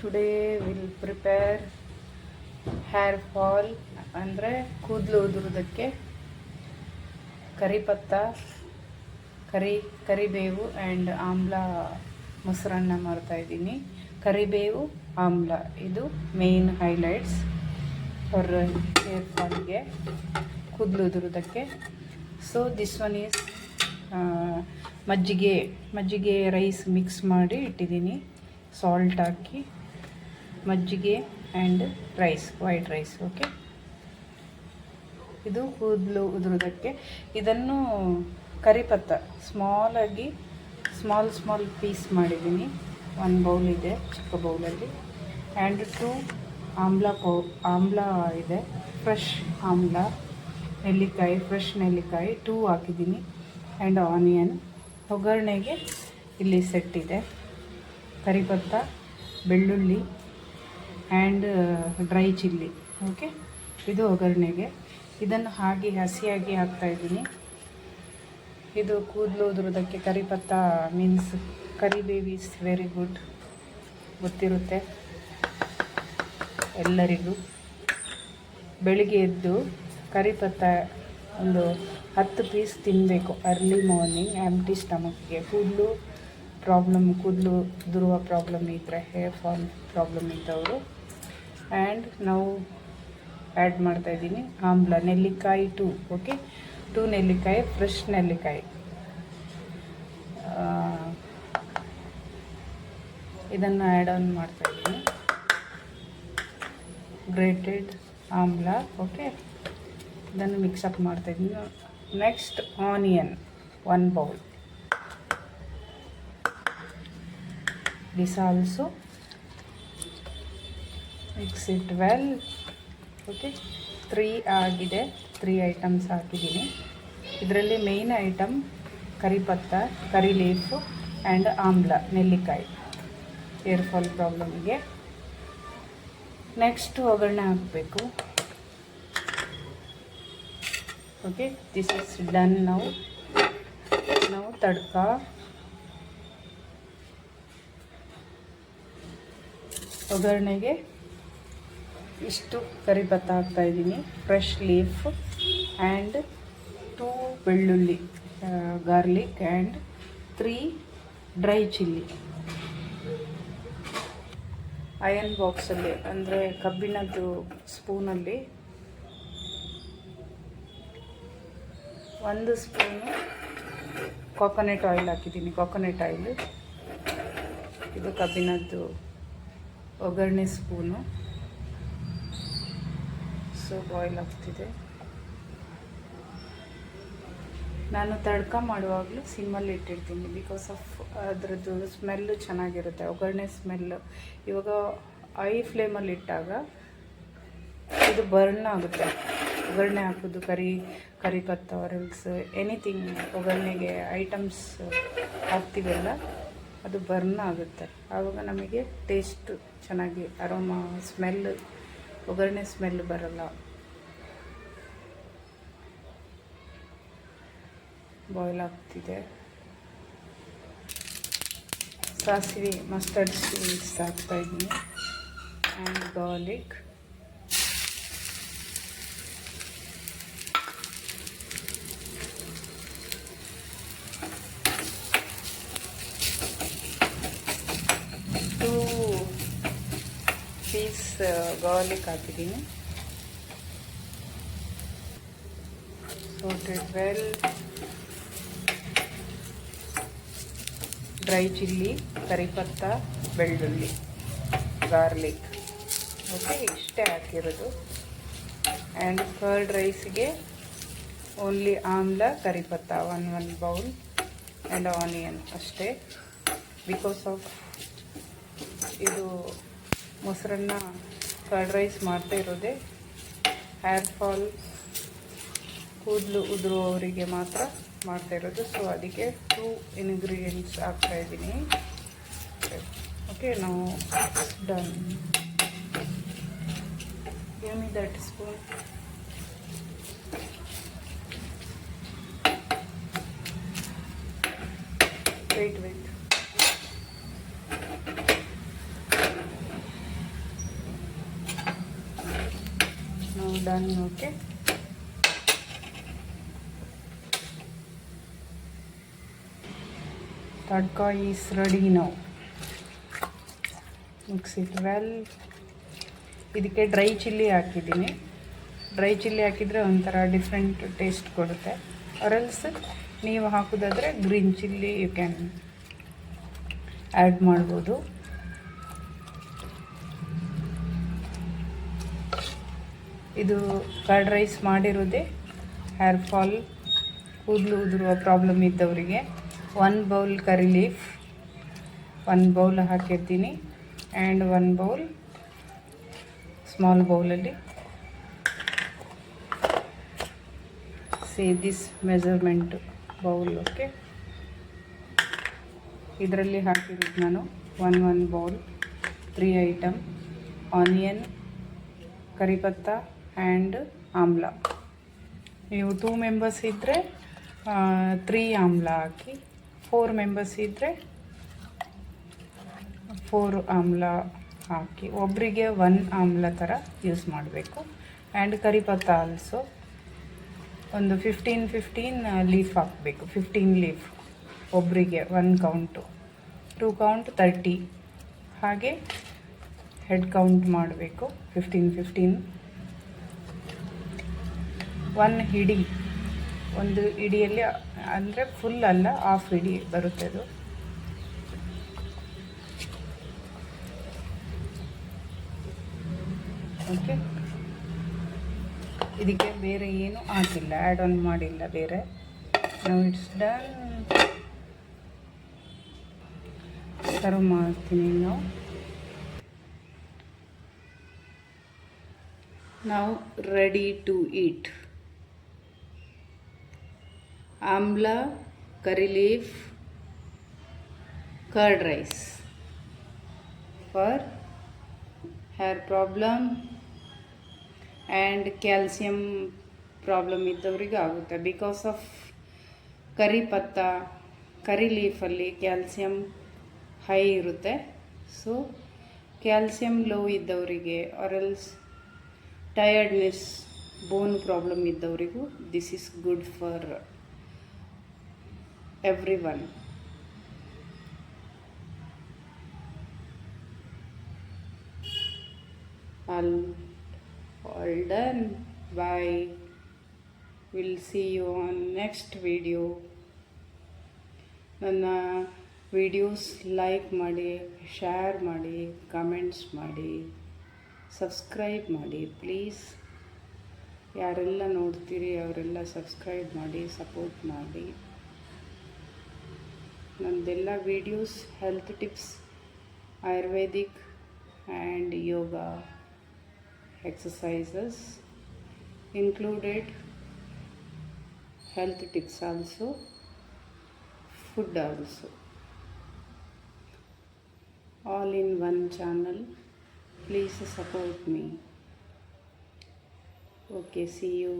Today we'll prepare hair fall ಅಂದರೆ ಕೂದಲು ಉದುರೋದಕ್ಕೆ ಕರಿಪತ್ತ, ಕರಿಬೇವು ಆ್ಯಂಡ್ ಆಮ್ಲ ಮೊಸರನ್ನ ಮಾಡ್ತಾಯಿದ್ದೀನಿ. ಕರಿಬೇವು ಆಮ್ಲ ಇದು ಮೇನ್ ಹೈಲೈಟ್ಸ್ ಫಾರ್ ಹೇರ್ ಫಾಲ್ಗೆ, ಕೂದಲು ಉದುರೋದಕ್ಕೆ. ಸೊ ದಿಸ್ ಒನ್ ಈಸ್ ಮಜ್ಜಿಗೆ ರೈಸ್ ಮಿಕ್ಸ್ ಮಾಡಿ ಇಟ್ಟಿದ್ದೀನಿ, ಸಾಲ್ಟ್ ಹಾಕಿ ಮಜ್ಜಿಗೆ and rice, white rice. Okay, ಇದು ಕೂದಲು ಉದುರೋದಕ್ಕೆ. ಇದನ್ನು ಕರಿಪತ್ತ ಸ್ಮಾಲ್ ಪೀಸ್ ಮಾಡಿದ್ದೀನಿ. 1 ಬೌಲ್ ಇದೆ, ಚಿಕ್ಕ ಬೌಲಲ್ಲಿ. ಆ್ಯಂಡ್ 2 ಆಮ್ಲ ಇದೆ, ಫ್ರೆಶ್ ಆಮ್ಲ, ಫ್ರೆಶ್ ನೆಲ್ಲಿಕಾಯಿ 2 ಹಾಕಿದ್ದೀನಿ. And onion. ಒಗ್ಗರಣೆಗೆ ಇಲ್ಲಿ ಸೆಟ್ ಇದೆ ಕರಿಪತ್ತ, ಬೆಳ್ಳುಳ್ಳಿ ಆ್ಯಂಡ್ ಡ್ರೈ ಚಿಲ್ಲಿ. ಓಕೆ, ಇದು ಒಗ್ಗರಣೆಗೆ. ಇದನ್ನು ಹಸಿಯಾಗಿ ಹಾಕ್ತಾಯಿದ್ದೀನಿ. ಇದು ಕೂದಲು ಉದುರೋದಕ್ಕೆ ಕರಿಪತ್ತ ಮೀನ್ಸ್ ಕರಿಬೇವು ಈಸ್ ವೆರಿ ಗುಡ್, ಗೊತ್ತಿರುತ್ತೆ ಎಲ್ಲರಿಗೂ. ಬೆಳಿಗ್ಗೆ ಎದ್ದು ಕರಿಪತ್ತ ಒಂದು 10 ಪೀಸ್ ತಿನ್ನಬೇಕು ಅರ್ಲಿ ಮಾರ್ನಿಂಗ್, ಆ್ಯಂಟಿ ಸ್ಟಮಕ್ಗೆ. ಕೂದಲು ಉದುರುವ ಪ್ರಾಬ್ಲಮ್ ಇದ್ದರೆ, ಹೇರ್ ಫಾಲ್ ಪ್ರಾಬ್ಲಮ್ ಇದ್ದವರು. ಆ್ಯಂಡ್ ನಾವು ಆ್ಯಡ್ ಮಾಡ್ತಾಯಿದ್ದೀನಿ ಆಮ್ಲ, ನೆಲ್ಲಿಕಾಯಿ 2. ಓಕೆ, 2 ನೆಲ್ಲಿಕಾಯಿ, ಫ್ರೆಶ್ ನೆಲ್ಲಿಕಾಯಿ. ಇದನ್ನು ಆ್ಯಡ್ ಆನ್ ಮಾಡ್ತಾಯಿದ್ದೀನಿ, ಗ್ರೇಟೆಡ್ ಆಮ್ಲ. ಓಕೆ, ಇದನ್ನು ಮಿಕ್ಸಪ್ ಮಾಡ್ತಾಯಿದ್ದೀನಿ. Next onion 1 bowl. This also mix it well. Okay, 3 ಆಗಿದೆ, 3 ಐಟಮ್ಸ್ ಹಾಕಿದ್ದೀನಿ. ಇದರಲ್ಲಿ ಮೇನ್ ಐಟಮ್ ಕರಿಪತ್ತ, ಕರಿ ಲೀಫು ಆ್ಯಂಡ್ ಆಮ್ಲ, ನೆಲ್ಲಿಕಾಯಿ, ಹೇರ್ ಫಾಲ್ ಪ್ರಾಬ್ಲಮ್ಗೆ. ನೆಕ್ಸ್ಟ್ ಒಗ್ಗರಣೆ ಹಾಕಬೇಕು. Okay, this is done. ನಾವು ತಡ್ಕ ಒಗ್ಗರಣೆಗೆ ಇಷ್ಟು ಕರಿಪತ್ತ ಹಾಕ್ತಾಯಿದ್ದೀನಿ, ಫ್ರೆಶ್ ಲೀಫ್ ಆ್ಯಂಡ್ 2 ಬೆಳ್ಳುಳ್ಳಿ, garlic and 3 dry chilli. Iron ಬಾಕ್ಸಲ್ಲಿ ಅಂದರೆ ಕಬ್ಬಿಣದ್ದು ಸ್ಪೂನಲ್ಲಿ 1 ಸ್ಪೂನು ಕೋಕೋನಟ್ ಆಯಿಲ್ ಹಾಕಿದ್ದೀನಿ. ಕೋಕೋನಟ್ ಆಯಿಲ್ ಇದು ಕಬ್ಬಿಣದ್ದು ಒಗ್ಗರಣೆ ಸ್ಪೂನು. ಸೊ ಬಾಯ್ಲ್ ಆಗ್ತಿದೆ. ನಾನು ತಡ್ಕ ಮಾಡುವಾಗಲೂ ಸಿಮ್ಮಲ್ಲಿ ಇಟ್ಟಿರ್ತೀನಿ, ಬಿಕಾಸ್ ಆಫ್ ಅದರದ್ದು ಸ್ಮೆಲ್ಲು ಚೆನ್ನಾಗಿರುತ್ತೆ, ಒಗ್ಗರಣೆ ಸ್ಮೆಲ್ಲು. ಇವಾಗ ಐ ಫ್ಲೇಮಲ್ಲಿ ಇಟ್ಟಾಗ ಇದು ಬರ್ನ್ ಆಗುತ್ತೆ. ಒಗ್ಗರಣೆ ಹಾಕೋದು ಕರಿಪತ್ತ ಆರೆಲ್ಸ್ ಎನಿಥಿಂಗ್ ಒಗ್ಗರಣೆಗೆ ಐಟಮ್ಸ್ ಹಾಕ್ತೀವಲ್ಲ, ಅದು ಬರ್ನ್ ಆಗುತ್ತೆ. ಆವಾಗ ನಮಗೆ ಟೇಸ್ಟ್ ಚೆನ್ನಾಗಿ, ಅರೋಮಾ, ಸ್ಮೆಲ್, ಒಗ್ಗರಣೆ ಸ್ಮೆಲ್ ಬರಲ್ಲ. ಬಾಯ್ಲ್ ಆಗ್ತಿದೆ. ಸಾಸಿವೆ, ಮಸ್ಟರ್ಡ್ ಸೀಡ್ಸ್ ಹಾಕ್ತಾಯಿದ್ದೀನಿ ಆ್ಯಂಡ್ ಗಾರ್ಲಿಕ್. ಪೀಸ್ ಗಾರ್ಲಿಕ್ ಹಾಕಿದ್ದೀನಿ. ಸೋಟೆಡ್ ವೆಲ್. ಡ್ರೈ ಚಿಲ್ಲಿ, ಕರಿಪತ್ತ, ಬೆಳ್ಳುಳ್ಳಿ, ಗಾರ್ಲಿಕ್. ಓಕೆ, ಇಷ್ಟೇ ಹಾಕಿರೋದು. ಆ್ಯಂಡ್ ಕರ್ಡ್ ರೈಸ್ಗೆ ಓನ್ಲಿ ಆಮ್ಲ, ಕರಿಪತ್ತ 1 ಬೌಲ್ ಆ್ಯಂಡ್ ಆನಿಯನ್ ಅಷ್ಟೇ. ಬಿಕಾಸ್ ಆಫ್ ಇದು ಮೊಸರನ್ನ ಕರ್ಡ್ ರೈಸ್ ಮಾಡ್ತಾ ಇರೋದೇ ಹೇರ್ ಫಾಲ್, ಕೂದಲು ಉದುರುವವರಿಗೆ ಮಾತ್ರ ಮಾಡ್ತಾ ಇರೋದು. ಸೊ ಅದಕ್ಕೆ 2 ಇಂಗ್ರೀಡಿಯೆಂಟ್ಸ್ ಹಾಕ್ತಾಯಿದ್ದೀನಿ. ಓಕೆ, ನಾವು done. Give me that spoon. Wait done. Okay, tadka is ready now. Mix it well. ಇದಕ್ಕೆ ಡ್ರೈ ಚಿಲ್ಲಿ ಹಾಕಿದ್ದೀನಿ. ಡ್ರೈ ಚಿಲ್ಲಿ ಹಾಕಿದರೆ ಒಂಥರ ಡಿಫ್ರೆಂಟ್ ಟೇಸ್ಟ್ ಕೊಡುತ್ತೆ. ಆರೆಲ್ಸ್ ನೀವು ಹಾಕೋದಾದರೆ green chilli you can add ಮಾಡ್ಬೋದು. ಇದು ಕರ್ಡ್ ರೈಸ್ ಮಾಡಿರೋದೇ ಹೇರ್ ಫಾಲ್, ಕೂದಲು ಉದುರುವ ಪ್ರಾಬ್ಲಮ್ ಇದ್ದವರಿಗೆ 1 ಬೌಲ್ ಕರಿ ಲೀಫ್ 1 ಬೌಲ್ ಹಾಕಿರ್ತೀನಿ. ಆ್ಯಂಡ್ 1 ಬೌಲ್ ಸ್ಮಾಲ್ ಬೌಲಲ್ಲಿ ದಿಸ್ ಮೆಜರ್ಮೆಂಟ್ ಬೌಲ್. ಓಕೆ, ಇದರಲ್ಲಿ ಹಾಕಿರೋದು ನಾನು 1 ಬೌಲ್ 3 ಐಟಮ್ ಆನಿಯನ್, ಕರಿಪತ್ತ ಆ್ಯಂಡ್ ಆಮ್ಲ. ನೀವು 2 ಮೆಂಬರ್ಸ್ ಇದ್ದರೆ 3 ಆಮ್ಲ ಹಾಕಿ, 4 ಮೆಂಬರ್ಸ್ ಇದ್ದರೆ 4 ಆಮ್ಲ ಹಾಕಿ, ಒಬ್ಬರಿಗೆ 1 ಆಮ್ಲ ಥರ ಯೂಸ್ ಮಾಡಬೇಕು. ಆ್ಯಂಡ್ ಕರಿಪತ್ತ ಆಲ್ಸೋ ಒಂದು 15 ಲೀಫ್ ಹಾಕಬೇಕು. 15 ಲೀಫ್ ಒಬ್ಬರಿಗೆ 1 ಕೌಂಟು, 2 ಕೌಂಟ್ 30, ಹಾಗೆ ಹೆಡ್ ಕೌಂಟ್ ಮಾಡಬೇಕು. 15 1 ಹಿಡಿ, ಒಂದು ಹಿಡಿಯಲ್ಲಿ ಅಂದರೆ ಫುಲ್ ಅಲ್ಲ, ಹಾಫ್ ಹಿಡಿ ಬರುತ್ತೆ ಅದು. ಓಕೆ, ಇದಕ್ಕೆ ಬೇರೆ ಏನು ಹಾಕಿಲ್ಲ, ಆ್ಯಡ್ ಆನ್ ಮಾಡಿಲ್ಲ ಬೇರೆ. ನಾವು ಇಟ್ಸ್ ಡನ್. ಸರ್ವ್ ಮಾಡ್ತೀನಿ ನಾವು ready to eat. Amla, curry leaf, curd rice for hair problem and calcium problem ಇದ್ದವರಿಗೆ ಆಗುತ್ತೆ. ಬಿಕಾಸ್ ಆಫ್ ಕರಿಪತ್ತ, ಕರಿ ಲೀಫಲ್ಲಿ ಕ್ಯಾಲ್ಸಿಯಂ ಹೈ ಇರುತ್ತೆ. ಸೊ ಕ್ಯಾಲ್ಸಿಯಂ ಲೋ ಇದ್ದವರಿಗೆ ಆರೆಲ್ಸ್ ಟಯರ್ಡ್ನೆಸ್, ಬೋನ್ ಪ್ರಾಬ್ಲಮ್ ಇದ್ದವರಿಗೂ this is good for everyone. all done. Bye. We'll see you on next video. ನನ್ನ videos like ಮಾಡಿ, share ಮಾಡಿ, ಕಮೆಂಟ್ಸ್ ಮಾಡಿ, subscribe ಮಾಡಿ ಪ್ಲೀಸ್. ಯಾರೆಲ್ಲ ನೋಡ್ತೀರಿ ಅವರೆಲ್ಲ ಸಬ್ಸ್ಕ್ರೈಬ್ ಮಾಡಿ, ಸಪೋರ್ಟ್ ಮಾಡಿ. ನಂದೆಲ್ಲ videos health tips, Ayurvedic and yoga exercises included, health tips also, food also, all in one channel. Please support me. Okay, see you.